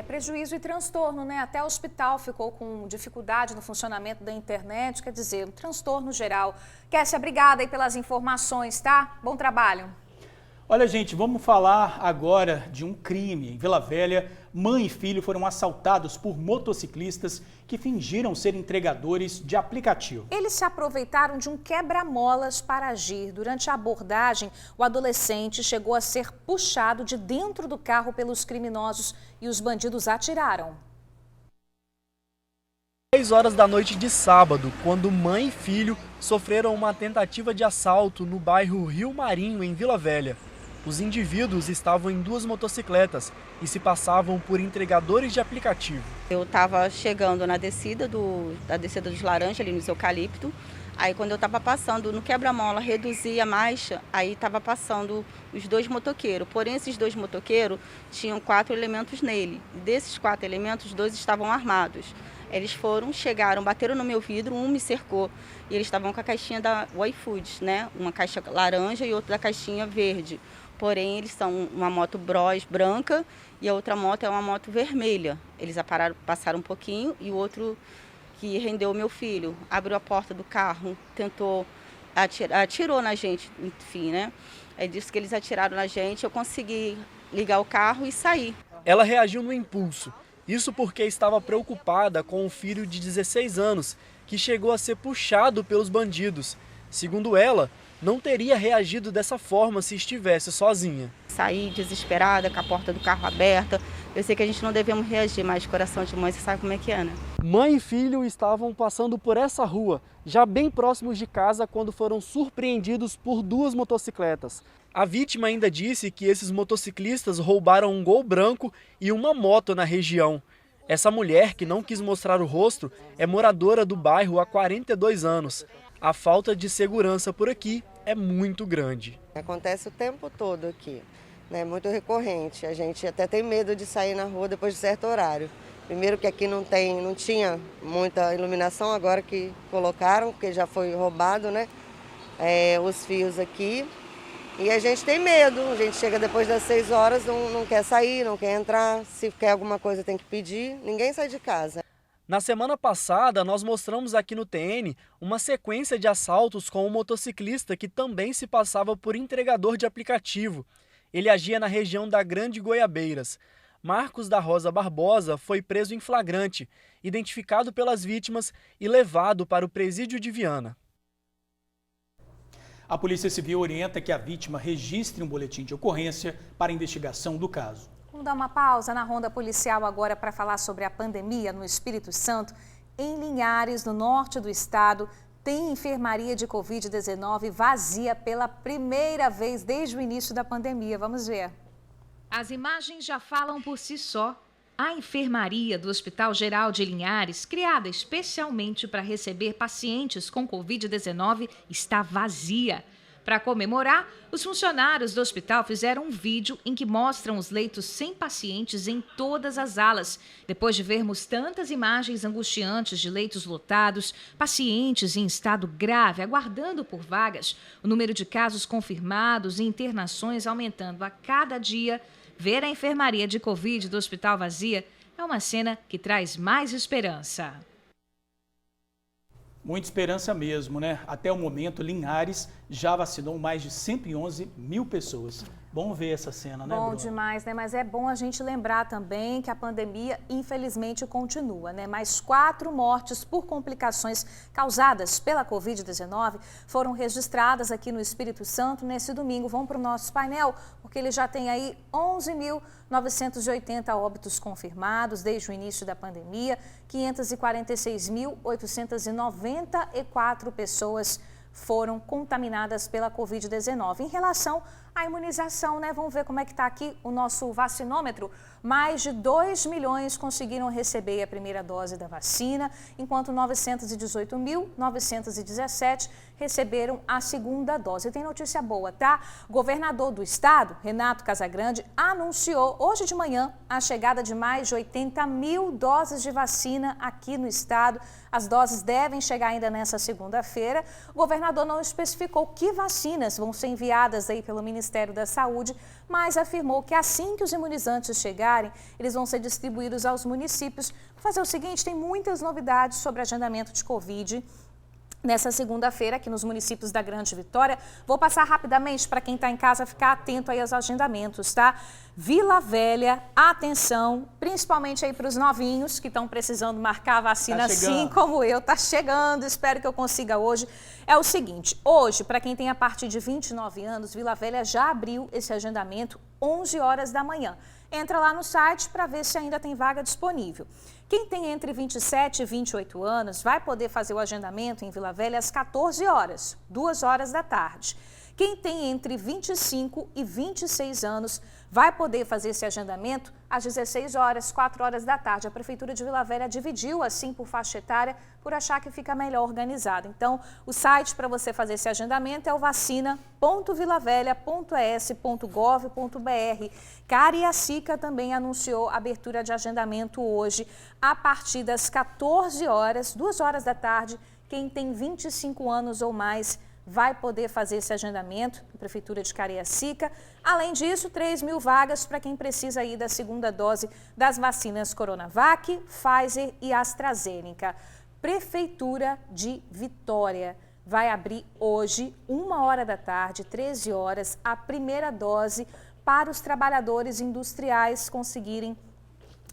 Prejuízo e transtorno, né? Até o hospital ficou com dificuldade no funcionamento da internet, quer dizer, um transtorno geral. Kessia, obrigada aí pelas informações, tá? Bom trabalho. Olha, gente, vamos falar agora de um crime. Em Vila Velha, mãe e filho foram assaltados por motociclistas que fingiram ser entregadores de aplicativo. Eles se aproveitaram de um quebra-molas para agir. Durante a abordagem, o adolescente chegou a ser puxado de dentro do carro pelos criminosos e os bandidos atiraram. 6 horas da noite de sábado, quando mãe e filho sofreram uma tentativa de assalto no bairro Rio Marinho, em Vila Velha. Os indivíduos estavam em 2 motocicletas e se passavam por entregadores de aplicativo. Eu estava chegando na descida dos Laranjas, ali no Eucalipto. Aí quando eu estava passando no quebra-mola, reduzi a marcha, aí estava passando os 2 motoqueiros. Porém, esses 2 motoqueiros tinham 4 elementos nele. Desses 4 elementos, 2 estavam armados. Eles chegaram, bateram no meu vidro, um me cercou. E eles estavam com a caixinha da iFood, né? Uma caixa laranja e outra da caixinha verde. Porém, eles são uma moto Bros branca e a outra moto é uma moto vermelha. Eles passaram um pouquinho e o outro, que rendeu o meu filho, abriu a porta do carro, tentou atirou na gente, enfim, né? Aí disse que eles atiraram na gente, eu consegui ligar o carro e sair. Ela reagiu no impulso, isso porque estava preocupada com o filho de 16 anos, que chegou a ser puxado pelos bandidos. Segundo ela, não teria reagido dessa forma se estivesse sozinha. Saí desesperada, com a porta do carro aberta. Eu sei que a gente não devemos reagir, mas coração de mãe, você sabe como é que é, né? Mãe e filho estavam passando por essa rua, já bem próximos de casa, quando foram surpreendidos por 2 motocicletas. A vítima ainda disse que esses motociclistas roubaram um Gol branco e uma moto na região. Essa mulher, que não quis mostrar o rosto, é moradora do bairro há 42 anos. A falta de segurança por aqui é muito grande. Acontece o tempo todo aqui, né? Muito recorrente. A gente até tem medo de sair na rua depois de certo horário. Primeiro que aqui não tinha muita iluminação, agora que colocaram, porque já foi roubado, né? Os fios aqui. E a gente tem medo, a gente chega depois das 6 horas, não quer sair, não quer entrar. Se quer alguma coisa tem que pedir, ninguém sai de casa. Na semana passada, nós mostramos aqui no TN uma sequência de assaltos com um motociclista que também se passava por entregador de aplicativo. Ele agia na região da Grande Goiabeiras. Marcos da Rosa Barbosa foi preso em flagrante, identificado pelas vítimas e levado para o presídio de Viana. A Polícia Civil orienta que a vítima registre um boletim de ocorrência para a investigação do caso. Vamos dar uma pausa na ronda policial agora para falar sobre a pandemia no Espírito Santo. Em Linhares, no norte do estado, tem enfermaria de Covid-19 vazia pela primeira vez desde o início da pandemia. Vamos ver. As imagens já falam por si só. A enfermaria do Hospital Geral de Linhares, criada especialmente para receber pacientes com Covid-19, está vazia. Para comemorar, os funcionários do hospital fizeram um vídeo em que mostram os leitos sem pacientes em todas as alas. Depois de vermos tantas imagens angustiantes de leitos lotados, pacientes em estado grave aguardando por vagas, o número de casos confirmados e internações aumentando a cada dia, ver a enfermaria de Covid do hospital vazia é uma cena que traz mais esperança. Muita esperança mesmo, né? Até o momento, Linhares já vacinou mais de 111 mil pessoas. Bom ver essa cena, né, Bom Bruno? demais, né? Mas é bom a gente lembrar também que a pandemia, infelizmente, continua, né? Mais 4 mortes por complicações causadas pela Covid-19 foram registradas aqui no Espírito Santo nesse domingo. Vamos para o nosso painel, porque ele já tem aí 11.980 óbitos confirmados desde o início da pandemia, 546.894 pessoas foram contaminadas pela Covid-19. Em relação à imunização, né? Vamos ver como é que está aqui o nosso vacinômetro. Mais de 2 milhões conseguiram receber a primeira dose da vacina, enquanto 918.917 receberam a segunda dose. E tem notícia boa, tá? O governador do estado, Renato Casagrande, anunciou hoje de manhã a chegada de mais de 80 mil doses de vacina aqui no estado. As doses devem chegar ainda nessa segunda-feira. O governador não especificou que vacinas vão ser enviadas aí pelo Ministério da Saúde, mas afirmou que assim que os imunizantes chegarem, eles vão ser distribuídos aos municípios. Vou fazer o seguinte, tem muitas novidades sobre agendamento de Covid nessa segunda-feira aqui nos municípios da Grande Vitória. Vou passar rapidamente para quem está em casa ficar atento aí aos agendamentos, tá? Vila Velha, atenção, principalmente aí para os novinhos que estão precisando marcar a vacina, assim como eu, tá chegando, espero que eu consiga hoje. É o seguinte, hoje, para quem tem a partir de 29 anos, Vila Velha já abriu esse agendamento 11 horas da manhã. Entra lá no site para ver se ainda tem vaga disponível. Quem tem entre 27 e 28 anos vai poder fazer o agendamento em Vila Velha às 14 horas, 2 horas da tarde. Quem tem entre 25 e 26 anos vai poder fazer esse agendamento às 16 horas, 4 horas da tarde. A Prefeitura de Vila Velha dividiu assim por faixa etária por achar que fica melhor organizado. Então, o site para você fazer esse agendamento é o vacina.vilavelha.es.gov.br. Cariacica também anunciou a abertura de agendamento hoje a partir das 14 horas, 2 horas da tarde. Quem tem 25 anos ou mais vai poder fazer esse agendamento na Prefeitura de Cariacica. Além disso, 3 mil vagas para quem precisa ir da segunda dose das vacinas Coronavac, Pfizer e AstraZeneca. Prefeitura de Vitória. vai abrir hoje, 1h da tarde, 13 horas, a primeira dose para os trabalhadores industriais conseguirem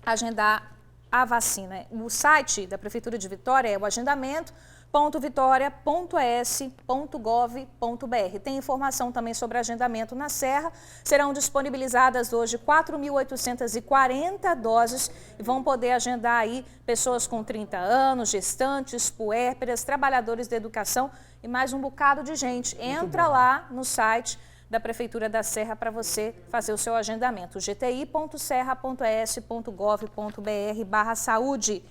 agendar a vacina. O site da Prefeitura de Vitória é o agendamento.vitoria.es.gov.br. Tem informação também sobre agendamento na Serra. Serão disponibilizadas hoje 4.840 doses e vão poder agendar aí pessoas com 30 anos, gestantes, puérperas, trabalhadores da educação e mais um bocado de gente. Entra lá no site da Prefeitura da Serra para você fazer o seu agendamento. gti.serra.es.gov.br/saúde.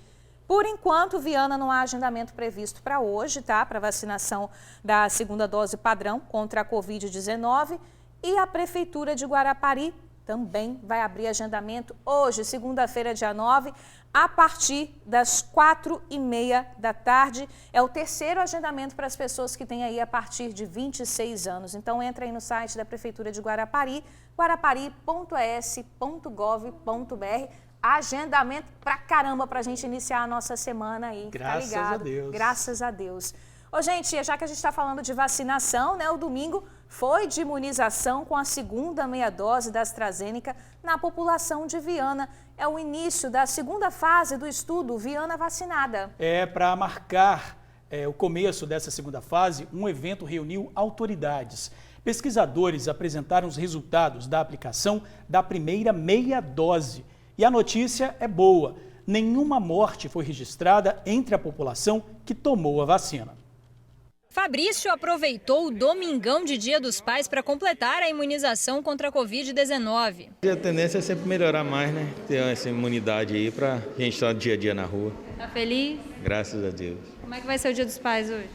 Por enquanto, Viana, não há agendamento previsto para hoje, tá? Para vacinação da segunda dose padrão contra a Covid-19. E a Prefeitura de Guarapari também vai abrir agendamento hoje, segunda-feira, dia 9, a partir das 4h30 da tarde. É o terceiro agendamento para as pessoas que têm aí a partir de 26 anos. Então, entra aí no site da Prefeitura de Guarapari, guarapari.es.gov.br. Agendamento pra caramba pra gente iniciar a nossa semana aí. Graças a Deus. Graças a Deus. Ô, gente, já que a gente está falando de vacinação, né? O domingo foi de imunização com a segunda meia dose da AstraZeneca na população de Viana. É o início da segunda fase do estudo Viana Vacinada. Para marcar o começo dessa segunda fase, um evento reuniu autoridades. Pesquisadores apresentaram os resultados da aplicação da primeira meia dose. E a notícia é boa, nenhuma morte foi registrada entre a população que tomou a vacina. Fabrício aproveitou o domingão de Dia dos Pais para completar a imunização contra a Covid-19. A tendência é sempre melhorar mais, né? Ter essa imunidade aí para a gente estar dia a dia na rua. Tá feliz? Graças a Deus. Como é que vai ser o Dia dos Pais hoje?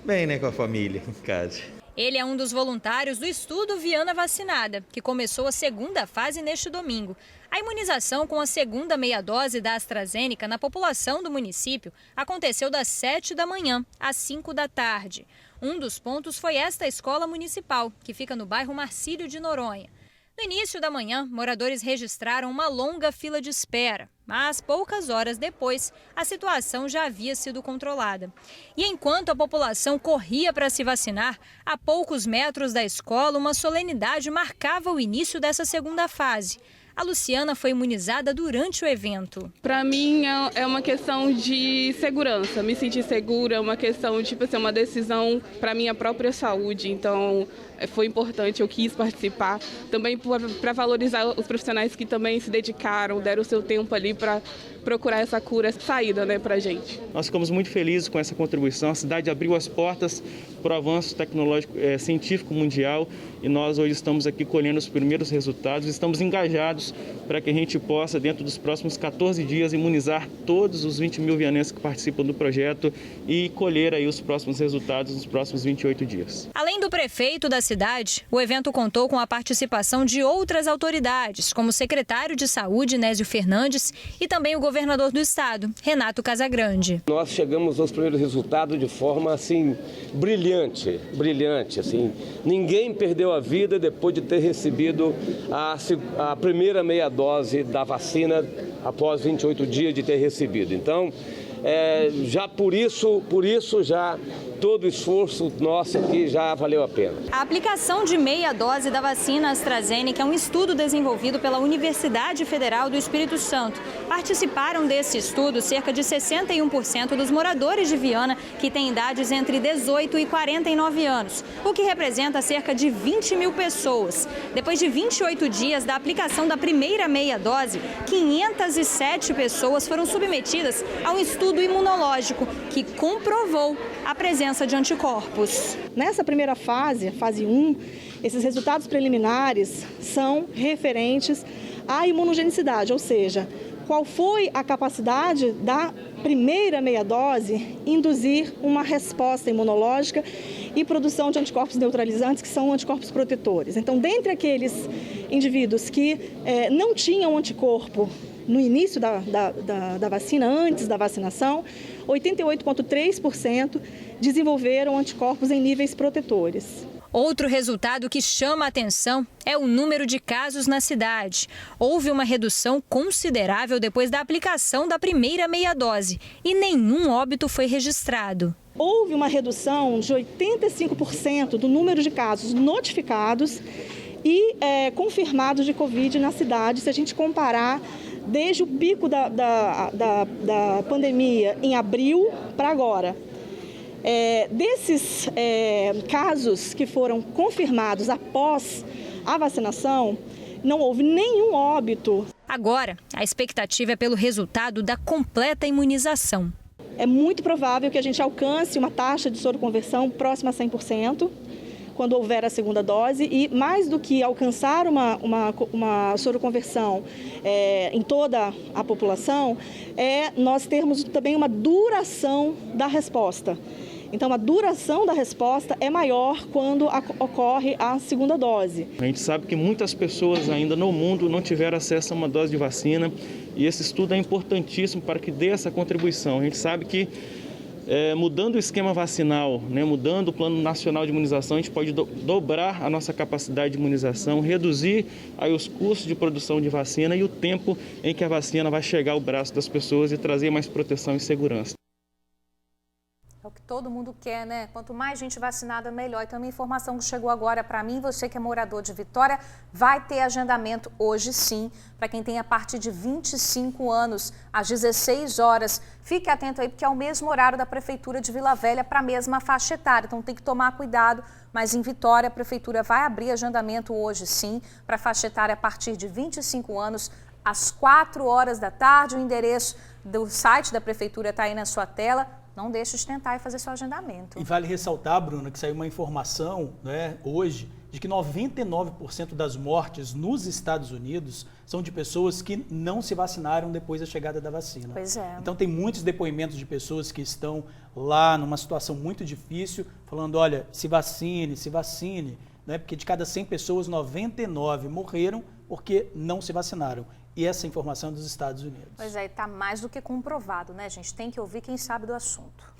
Bem, né? Com a família, em casa. Ele é um dos voluntários do estudo Viana Vacinada, que começou a segunda fase neste domingo. A imunização com a segunda meia dose da AstraZeneca na população do município aconteceu das 7 da manhã às 5 da tarde. Um dos pontos foi esta escola municipal, que fica no bairro Marcílio de Noronha. No início da manhã, moradores registraram uma longa fila de espera, mas poucas horas depois, a situação já havia sido controlada. E enquanto a população corria para se vacinar, a poucos metros da escola, uma solenidade marcava o início dessa segunda fase. A Luciana foi imunizada durante o evento. Para mim é uma questão de segurança, me sentir segura, uma questão de ser uma decisão para minha própria saúde. Então foi importante, eu quis participar. Também para valorizar os profissionais que também se dedicaram, deram o seu tempo ali para procurar essa cura, essa saída, né, para a gente. Nós ficamos muito felizes com essa contribuição. A cidade abriu as portas para o avanço tecnológico científico mundial e nós hoje estamos aqui colhendo os primeiros resultados. Estamos engajados para que a gente possa, dentro dos próximos 14 dias, imunizar todos os 20 mil vianenses que participam do projeto e colher aí os próximos resultados nos próximos 28 dias. Além do prefeito da cidade, o evento contou com a participação de outras autoridades, como o secretário de Saúde, Nésio Fernandes, e também o governador do estado, Renato Casagrande. Nós chegamos aos primeiros resultados de forma assim brilhante, assim. Ninguém perdeu a vida depois de ter recebido a primeira meia dose da vacina após 28 dias de ter recebido. Então, já por isso já todo o esforço nosso aqui já valeu a pena. A aplicação de meia dose da vacina AstraZeneca é um estudo desenvolvido pela Universidade Federal do Espírito Santo. Participaram desse estudo cerca de 61% dos moradores de Viana que têm idades entre 18 e 49 anos, o que representa cerca de 20 mil pessoas. Depois de 28 dias da aplicação da primeira meia dose, 507 pessoas foram submetidas a um estudo imunológico que comprovou a presença de anticorpos. Nessa primeira fase, fase 1, esses resultados preliminares são referentes à imunogenicidade, ou seja, qual foi a capacidade da primeira meia dose induzir uma resposta imunológica e produção de anticorpos neutralizantes, que são anticorpos protetores. Então, dentre aqueles indivíduos que não tinham anticorpo no início da vacina, antes da vacinação, 88,3% desenvolveram anticorpos em níveis protetores. Outro resultado que chama a atenção é o número de casos na cidade. Houve uma redução considerável depois da aplicação da primeira meia dose e nenhum óbito foi registrado. Houve uma redução de 85% do número de casos notificados e confirmados de Covid na cidade, se a gente comparar desde o pico da pandemia em abril para agora. Desses casos que foram confirmados após a vacinação, não houve nenhum óbito. Agora, a expectativa é pelo resultado da completa imunização. É muito provável que a gente alcance uma taxa de soroconversão próxima a 100%, quando houver a segunda dose, e mais do que alcançar uma soroconversão em toda a população, nós termos também uma duração da resposta. Então, a duração da resposta é maior quando ocorre a segunda dose. A gente sabe que muitas pessoas ainda no mundo não tiveram acesso a uma dose de vacina e esse estudo é importantíssimo para que dê essa contribuição. A gente sabe que mudando o esquema vacinal, mudando o Plano Nacional de Imunização, a gente pode dobrar a nossa capacidade de imunização, reduzir aí os custos de produção de vacina e o tempo em que a vacina vai chegar ao braço das pessoas e trazer mais proteção e segurança. É o que todo mundo quer, né? Quanto mais gente vacinada, melhor. E também informação que chegou agora para mim, você que é morador de Vitória, vai ter agendamento hoje sim, para quem tem a partir de 25 anos, às 16 horas. Fique atento aí, porque é o mesmo horário da Prefeitura de Vila Velha para a mesma faixa etária. Então tem que tomar cuidado, mas em Vitória a Prefeitura vai abrir agendamento hoje sim, para a faixa etária a partir de 25 anos, às 4 horas da tarde. O endereço do site da Prefeitura está aí na sua tela. Não deixe de tentar e fazer seu agendamento. E vale ressaltar, Bruna, que saiu uma informação hoje de que 99% das mortes nos Estados Unidos são de pessoas que não se vacinaram depois da chegada da vacina. Pois é. Então tem muitos depoimentos de pessoas que estão lá numa situação muito difícil, falando, olha, se vacine, porque de cada 100 pessoas, 99 morreram porque não se vacinaram. E essa informação é dos Estados Unidos. Pois é, está mais do que comprovado, né, gente? Tem que ouvir quem sabe do assunto.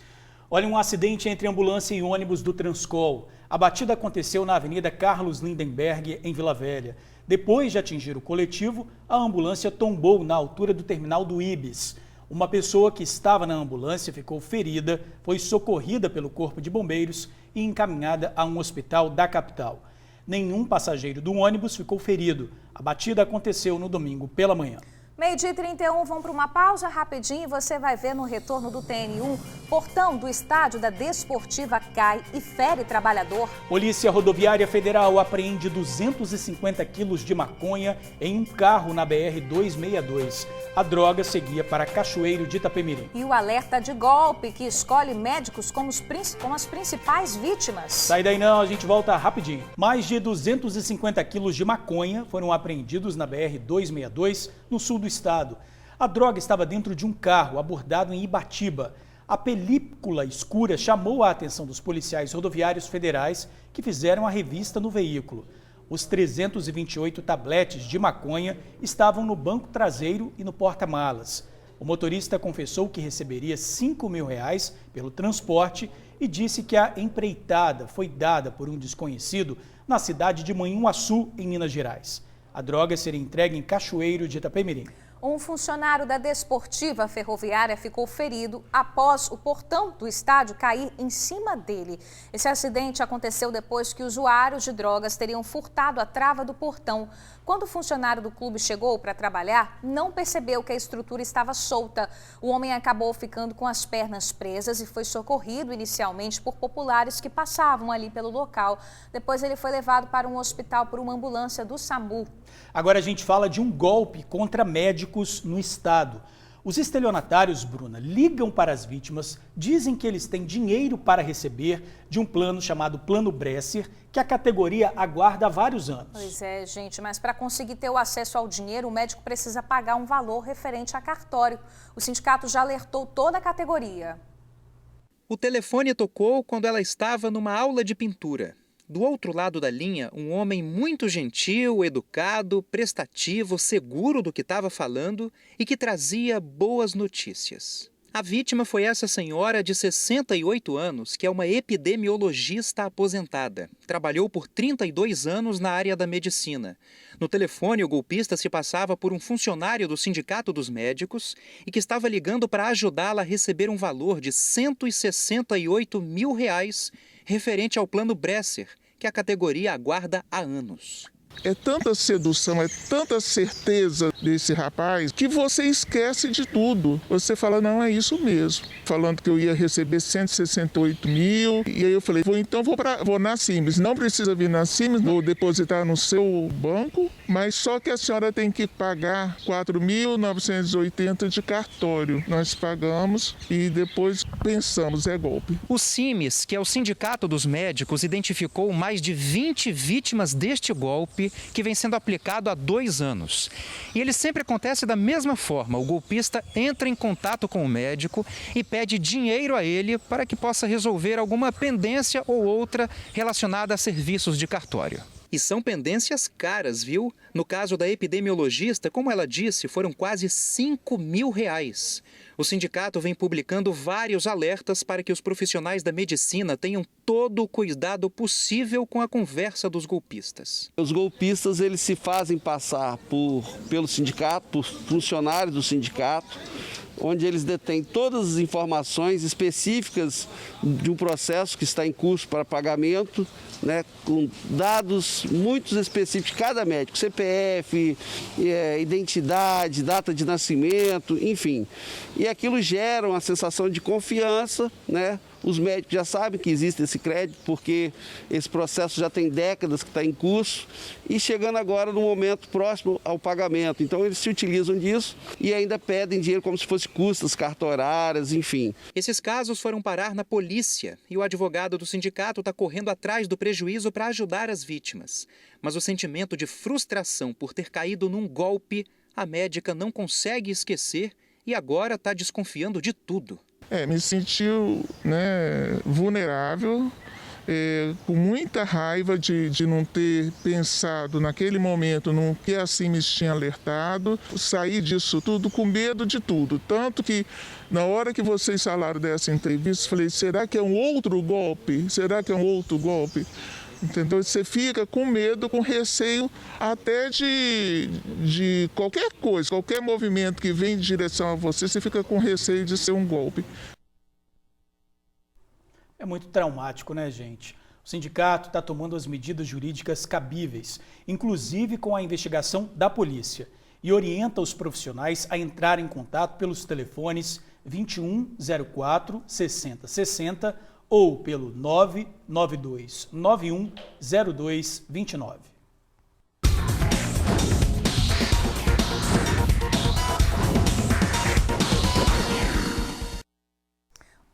Olha, um acidente entre ambulância e ônibus do Transcol. A batida aconteceu na Avenida Carlos Lindenberg, em Vila Velha. Depois de atingir o coletivo, a ambulância tombou na altura do terminal do Ibis. Uma pessoa que estava na ambulância ficou ferida, foi socorrida pelo Corpo de Bombeiros e encaminhada a um hospital da capital. Nenhum passageiro do ônibus ficou ferido. A batida aconteceu no domingo pela manhã. 12h31, vamos para uma pausa rapidinho e você vai ver no retorno do TN1, portão do estádio da Desportiva cai e fere trabalhador. Polícia Rodoviária Federal apreende 250 quilos de maconha em um carro na BR-262. A droga seguia para Cachoeiro de Itapemirim. E o alerta de golpe que escolhe médicos como as principais vítimas. Sai daí não, a gente volta rapidinho. Mais de 250 quilos de maconha foram apreendidos na BR-262, no sul do estado. A droga estava dentro de um carro abordado em Ibatiba. A película escura chamou a atenção dos policiais rodoviários federais que fizeram a revista no veículo. Os 328 tabletes de maconha estavam no banco traseiro e no porta-malas. O motorista confessou que receberia R$5.000 pelo transporte e disse que a empreitada foi dada por um desconhecido na cidade de Manhuaçu, em Minas Gerais. A droga seria entregue em Cachoeiro de Itapemirim. Um funcionário da Desportiva Ferroviária ficou ferido após o portão do estádio cair em cima dele. Esse acidente aconteceu depois que usuários de drogas teriam furtado a trava do portão. Quando o funcionário do clube chegou para trabalhar, não percebeu que a estrutura estava solta. O homem acabou ficando com as pernas presas e foi socorrido inicialmente por populares que passavam ali pelo local. Depois ele foi levado para um hospital por uma ambulância do SAMU. Agora a gente fala de um golpe contra médicos no estado. Os estelionatários, Bruna, ligam para as vítimas, dizem que eles têm dinheiro para receber de um plano chamado Plano Bresser, que a categoria aguarda há vários anos. Pois é, gente, mas para conseguir ter o acesso ao dinheiro, o médico precisa pagar um valor referente a cartório. O sindicato já alertou toda a categoria. O telefone tocou quando ela estava numa aula de pintura. Do outro lado da linha, um homem muito gentil, educado, prestativo, seguro do que estava falando e que trazia boas notícias. A vítima foi essa senhora de 68 anos, que é uma epidemiologista aposentada. Trabalhou por 32 anos na área da medicina. No telefone, o golpista se passava por um funcionário do Sindicato dos Médicos e que estava ligando para ajudá-la a receber um valor de R$ 168 mil referente ao Plano Bresser, que a categoria aguarda há anos. É tanta sedução, é tanta certeza desse rapaz que você esquece de tudo. Você fala, não, é isso mesmo. Falando que eu ia receber 168 mil. E aí eu falei, vou na Simples. Não precisa vir na Simples, vou depositar no seu banco. Mas só que a senhora tem que pagar 4.980 de cartório. Nós pagamos e depois pensamos, é golpe. O Simes, que é o Sindicato dos Médicos, identificou mais de 20 vítimas deste golpe que vem sendo aplicado há 2 anos. E ele sempre acontece da mesma forma. O golpista entra em contato com o médico e pede dinheiro a ele para que possa resolver alguma pendência ou outra relacionada a serviços de cartório. E são pendências caras, viu? No caso da epidemiologista, como ela disse, foram quase R$ 5 mil. O sindicato vem publicando vários alertas para que os profissionais da medicina tenham todo o cuidado possível com a conversa dos golpistas. Os golpistas, eles se fazem passar pelo sindicato, por funcionários do sindicato, onde eles detêm todas as informações específicas de um processo que está em curso para pagamento, né, com dados muito específicos de cada médico, CPF, identidade, data de nascimento, enfim. E aquilo gera uma sensação de confiança, né? Os médicos já sabem que existe esse crédito, porque esse processo já tem décadas que está em curso e chegando agora no momento próximo ao pagamento. Então, eles se utilizam disso e ainda pedem dinheiro como se fosse custas cartorárias, enfim. Esses casos foram parar na polícia e o advogado do sindicato está correndo atrás do prejuízo para ajudar as vítimas. Mas o sentimento de frustração por ter caído num golpe, a médica não consegue esquecer e agora está desconfiando de tudo. Me sentiu, vulnerável, com muita raiva de não ter pensado naquele momento no que a Simes tinha alertado. Saí disso tudo com medo de tudo. Tanto que na hora que vocês falaram dessa entrevista, falei, será que é um outro golpe? Será que é um outro golpe? Entendeu? Você fica com medo, com receio até de qualquer coisa, qualquer movimento que vem em direção a você, você fica com receio de ser um golpe. É muito traumático, né, gente? O sindicato está tomando as medidas jurídicas cabíveis, inclusive com a investigação da polícia, e orienta os profissionais a entrar em contato pelos telefones 2104 6060 ou pelo 992 91 0229.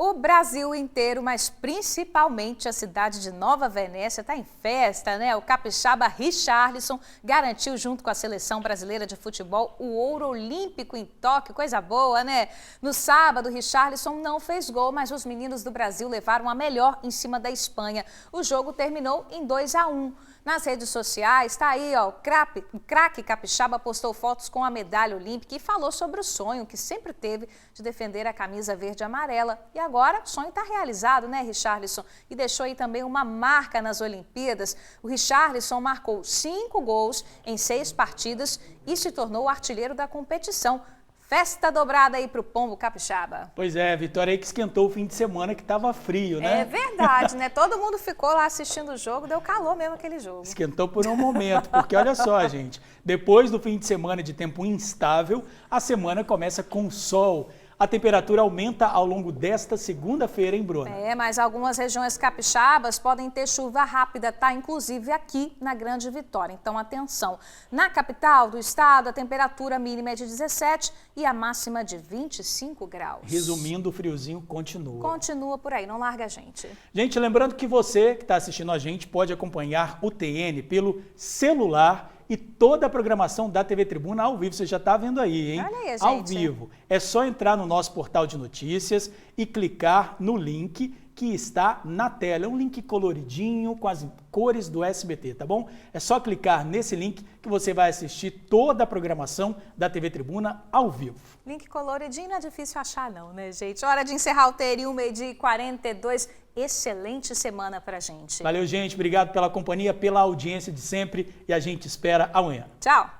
O Brasil inteiro, mas principalmente a cidade de Nova Venécia, está em festa, né? O capixaba Richarlison garantiu, junto com a seleção brasileira de futebol, o ouro olímpico em Tóquio. Coisa boa, né? No sábado, Richarlison não fez gol, mas os meninos do Brasil levaram a melhor em cima da Espanha. O jogo terminou em 2-1. Nas redes sociais, está aí, ó, o craque capixaba postou fotos com a medalha olímpica e falou sobre o sonho que sempre teve de defender a camisa verde e amarela. E agora o sonho está realizado, né, Richarlison? E deixou aí também uma marca nas Olimpíadas. O Richarlison marcou 5 gols em 6 partidas e se tornou o artilheiro da competição. Festa dobrada aí pro Pombo Capixaba. Pois é, Vitória aí que esquentou o fim de semana que estava frio, né? É verdade, né? Todo mundo ficou lá assistindo o jogo, deu calor mesmo aquele jogo. Esquentou por um momento, porque olha só, gente, depois do fim de semana de tempo instável, a semana começa com sol. A temperatura aumenta ao longo desta segunda-feira, hein, Bruna? Mas algumas regiões capixabas podem ter chuva rápida, tá? Inclusive aqui na Grande Vitória. Então, atenção. Na capital do estado, a temperatura mínima é de 17 e a máxima de 25 graus. Resumindo, o friozinho continua. Continua por aí, não larga a gente. Gente, lembrando que você que está assistindo a gente pode acompanhar o TN pelo celular e toda a programação da TV Tribuna ao vivo. Você já está vendo aí, hein? Olha aí, gente. Ao vivo. É só entrar no nosso portal de notícias e clicar no link que está na tela. É um link coloridinho com as cores do SBT, tá bom? É só clicar nesse link que você vai assistir toda a programação da TV Tribuna ao vivo. Link coloridinho não é difícil achar não, né, gente? Hora de encerrar o TR1, 12h42. Excelente semana pra gente. Valeu, gente. Obrigado pela companhia, pela audiência de sempre e a gente espera amanhã. Tchau.